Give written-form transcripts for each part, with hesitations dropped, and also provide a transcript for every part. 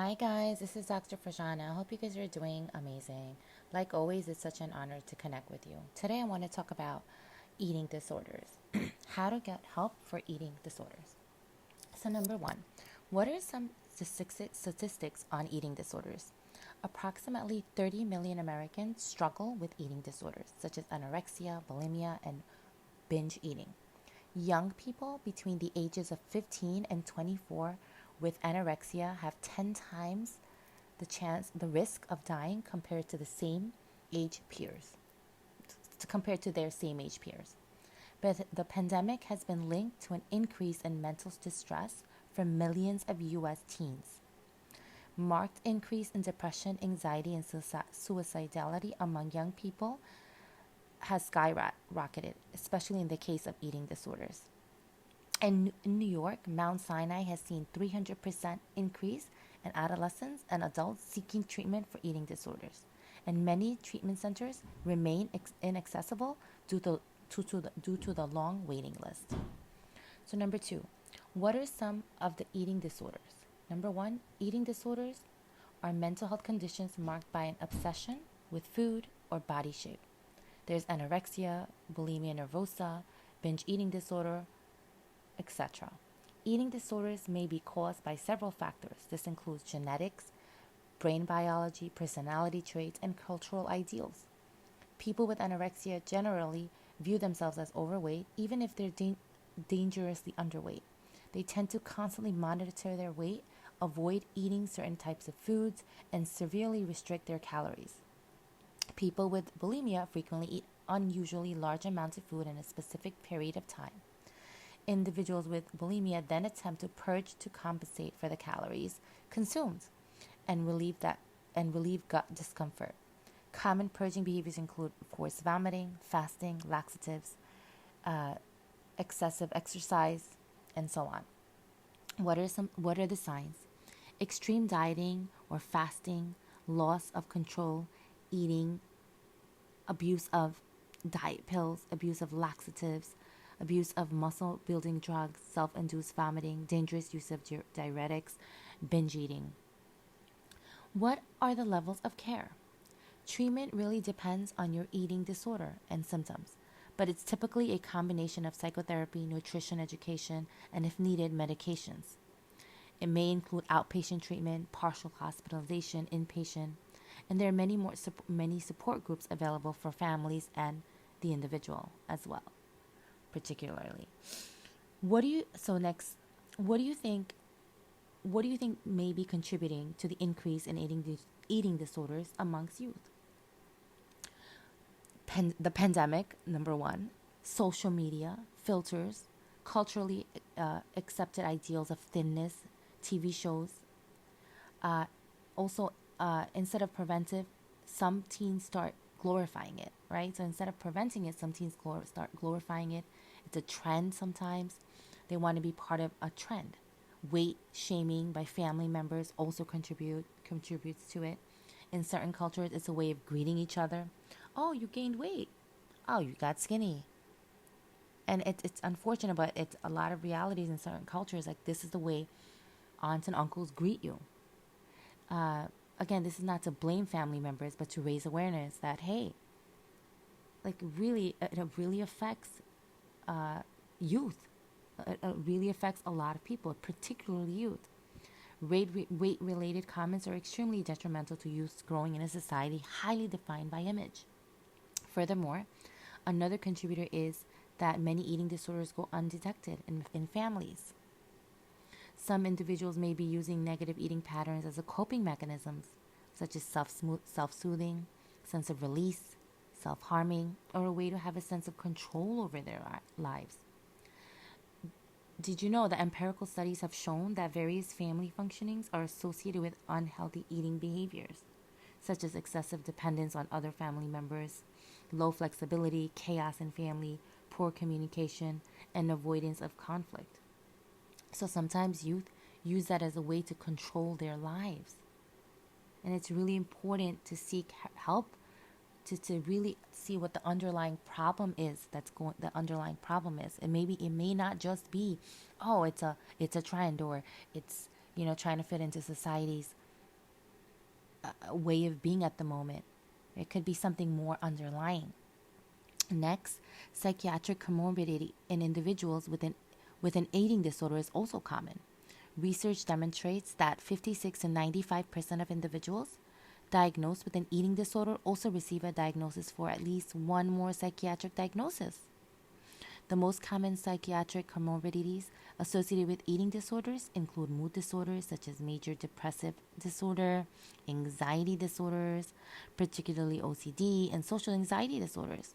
Hi guys, this is Dr. Prajana. I hope you guys are doing amazing. Like always, it's such an honor to connect with you. Today I want to talk about eating disorders. How to get help for eating disorders. So number one, what are some statistics on eating disorders? Approximately 30 million Americans struggle with eating disorders such as anorexia, bulimia, and binge eating. Young people between the ages of 15 and 24 with anorexia have 10 times the risk of dying compared to the same age peers, compared to their same age peers. But the pandemic has been linked to an increase in mental distress for millions of US teens. Marked increase in depression, anxiety, and suicidality among young people has skyrocketed, especially in the case of eating disorders. And in New York, Mount Sinai has seen 300% increase in adolescents and adults seeking treatment for eating disorders. And many treatment centers remain inaccessible due to the long waiting list. So, number two, what are some of the eating disorders? Number one, eating disorders are mental health conditions marked by an obsession with food or body shape. There's anorexia, bulimia nervosa, binge eating disorder, etc. Eating disorders may be caused by several factors. This includes genetics, brain biology, personality traits, and cultural ideals. People with anorexia generally view themselves as overweight, even if they're dangerously underweight. They tend to constantly monitor their weight, avoid eating certain types of foods, and severely restrict their calories. People with bulimia frequently eat unusually large amounts of food in a specific period of time. Individuals with bulimia then attempt to purge to compensate for the calories consumed and relieve gut discomfort. Common purging behaviors include forced vomiting, fasting, laxatives, uh, excessive exercise, and so on. What are the signs? Extreme dieting or fasting, loss of control, eating, abuse of diet pills, abuse of laxatives, abuse of muscle building drugs, self induced vomiting, dangerous use of diuretics, binge eating. What are the levels of care? Treatment really depends on your eating disorder and symptoms, but it's typically a combination of psychotherapy, nutrition education, and if needed, medications. It may include outpatient treatment, partial hospitalization, inpatient, and there are many support groups available for families and the individual as well, particularly. What do you so next? What do you think? What do you think may be contributing to the increase in eating disorders amongst youth? The pandemic, number one, social media, filters, culturally accepted ideals of thinness, TV shows. Uh, also, instead of preventive, some teens start glorifying it, right? So instead of preventing it, some teens start glorifying it. It's a trend sometimes. They want to be part of a trend. Weight shaming by family members also contributes to it. In certain cultures, it's a way of greeting each other. Oh, you gained weight. Oh, you got skinny. And it's unfortunate, but it's a lot of realities in certain cultures. Like, this is the way aunts and uncles greet you. Uh, Again, this is not to blame family members, but to raise awareness that, hey, like, really, it really affects youth. It really affects a lot of people, particularly youth. Weight-related comments are extremely detrimental to youth growing in a society highly defined by image. Furthermore, another contributor is that many eating disorders go undetected in families. Some individuals may be using negative eating patterns as a coping mechanisms, such as self-soothing, sense of release, self-harming, or a way to have a sense of control over their lives. Did you know that empirical studies have shown that various family functionings are associated with unhealthy eating behaviors, such as excessive dependence on other family members, low flexibility, chaos in family, poor communication, and avoidance of conflict? So sometimes youth use that as a way to control their lives. And it's really important to seek help to really see what the underlying problem is the underlying problem is. And maybe it may not just be, oh, it's a trend, or it's, trying to fit into society's way of being at the moment. It could be something more underlying. Next, psychiatric comorbidity in individuals with an eating disorder is also common. Research demonstrates that 56 to 95% of individuals diagnosed with an eating disorder also receive a diagnosis for at least one more psychiatric diagnosis. The most common psychiatric comorbidities associated with eating disorders include mood disorders such as major depressive disorder, anxiety disorders, particularly OCD, and social anxiety disorders,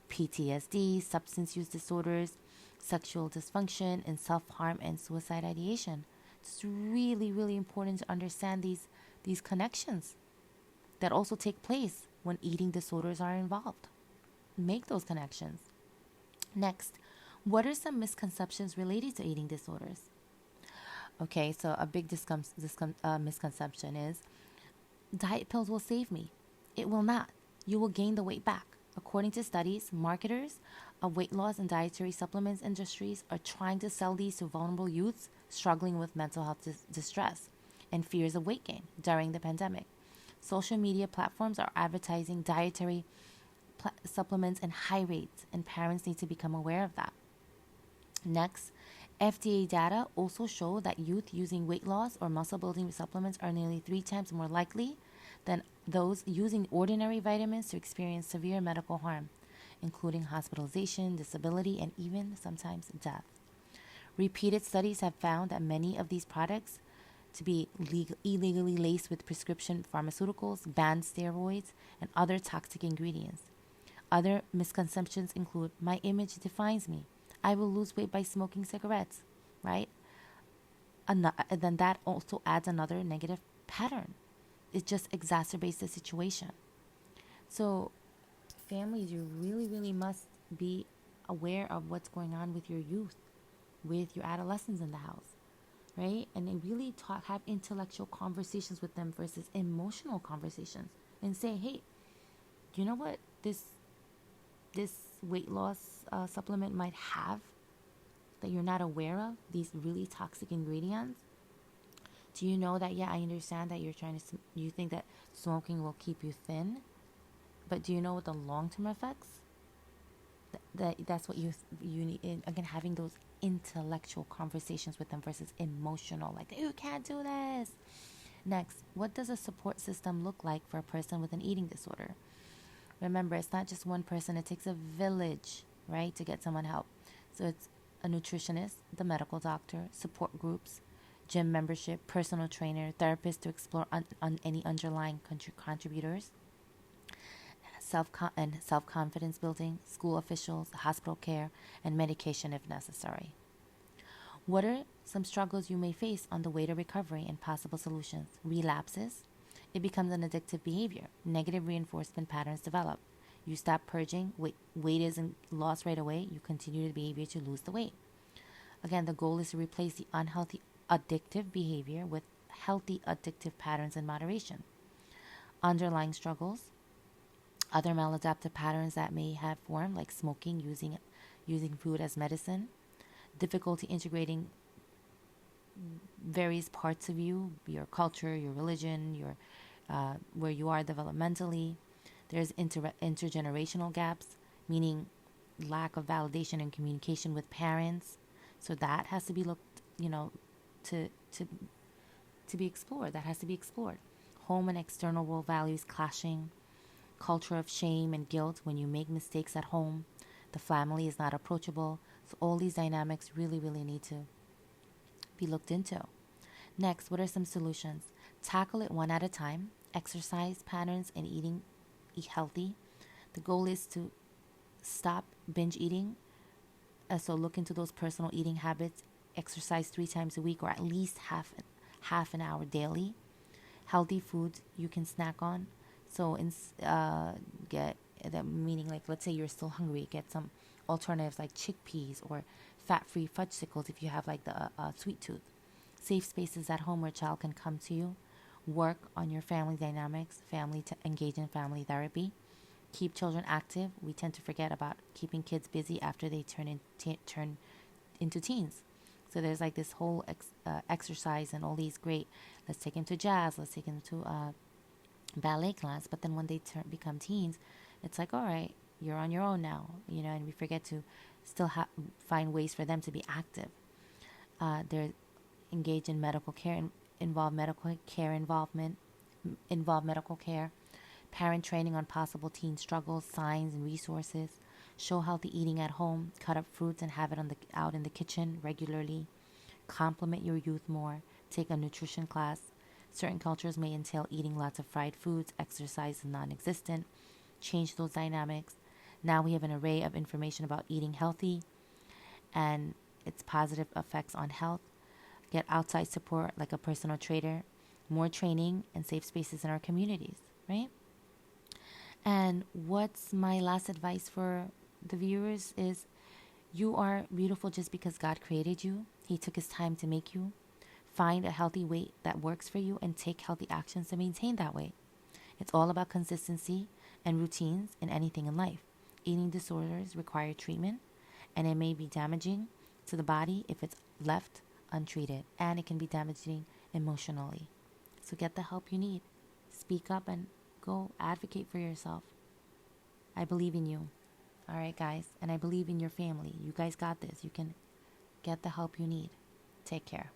PTSD, substance use disorders, sexual dysfunction, and self harm and suicide ideation. It's really, really important to understand these connections that also take place when eating disorders are involved. Make those connections. Next, what are some misconceptions related to eating disorders? Okay, so a big misconception is diet pills will save me. It will not. You will gain the weight back. According to studies, marketers of weight loss and dietary supplements industries are trying to sell these to vulnerable youths struggling with mental health distress and fears of weight gain during the pandemic. Social media platforms are advertising dietary supplements in high rates, and parents need to become aware of that. Next, FDA data also show that youth using weight loss or muscle building supplements are nearly 3 times more likely than those using ordinary vitamins to experience severe medical harm, including hospitalization, disability, and even sometimes death. Repeated studies have found that many of these products to be illegally laced with prescription pharmaceuticals, banned steroids, and other toxic ingredients. Other misconceptions include my image defines me. I will lose weight by smoking cigarettes, right? And then that also adds another negative pattern. It just exacerbates the situation. So, families, you really, really must be aware of what's going on with your youth, with your adolescents in the house, right? And then really have intellectual conversations with them versus emotional conversations, and say, hey, you know what this weight loss supplement might have that you're not aware of, these really toxic ingredients. Do you know that, yeah, I understand that you think that smoking will keep you thin, but do you know what the long-term effects? That's what you need. Again, having those intellectual conversations with them versus emotional, like, you can't do this. Next, what does a support system look like for a person with an eating disorder? Remember, it's not just one person. It takes a village, right, to get someone help. So it's a nutritionist, the medical doctor, support groups, gym membership, personal trainer, therapist to explore any underlying contributors, self-confidence building, school officials, hospital care, and medication if necessary. What are some struggles you may face on the way to recovery and possible solutions? Relapses. It becomes an addictive behavior. Negative reinforcement patterns develop. You stop purging, weight isn't lost right away, you continue the behavior to lose the weight. Again, the goal is to replace the unhealthy addictive behavior with healthy addictive patterns in moderation. Underlying struggles. Other maladaptive patterns that may have formed, like smoking, using food as medicine, difficulty integrating various parts of you, your culture, your religion, your where you are developmentally. There's intergenerational gaps, meaning lack of validation and communication with parents. So that has to be looked, to be explored. That has to be explored. Home and external world values clashing, culture of shame and guilt when you make mistakes at home. The family is not approachable. So all these dynamics really, really need to be looked into. Next, what are some solutions? Tackle it one at a time. Exercise patterns and eat healthy. The goal is to stop binge eating. So look into those personal eating habits. Exercise 3 times a week, or at least half an hour daily. Healthy foods you can snack on. So get that, meaning, like, let's say you're still hungry, get some alternatives like chickpeas or fat-free fudgesicles if you have like the sweet tooth. Safe spaces at home where child can come to you. Work on your family dynamics. Engage in family therapy. Keep children active. We tend to forget about keeping kids busy after they turn into teens. So there's like this whole exercise and all these great. Let's take them to jazz. Let's take them to ballet class, but then when they become teens, it's like, all right, you're on your own now, and we forget to still find ways for them to be active. They're engaged in medical care, involve medical care, parent training on possible teen struggles, signs, and resources, show healthy eating at home, cut up fruits and have it out in the kitchen regularly, compliment your youth more, take a nutrition class. Certain cultures may entail eating lots of fried foods, exercise is non-existent, change those dynamics. Now we have an array of information about eating healthy and its positive effects on health. Get outside support like a personal trainer, more training and safe spaces in our communities, right? And what's my last advice for the viewers is you are beautiful just because God created you. He took his time to make you. Find a healthy weight that works for you and take healthy actions to maintain that weight. It's all about consistency and routines in anything in life. Eating disorders require treatment, and it may be damaging to the body if it's left untreated, and it can be damaging emotionally. So get the help you need. Speak up and go advocate for yourself. I believe in you. All right, guys, and I believe in your family. You guys got this. You can get the help you need. Take care.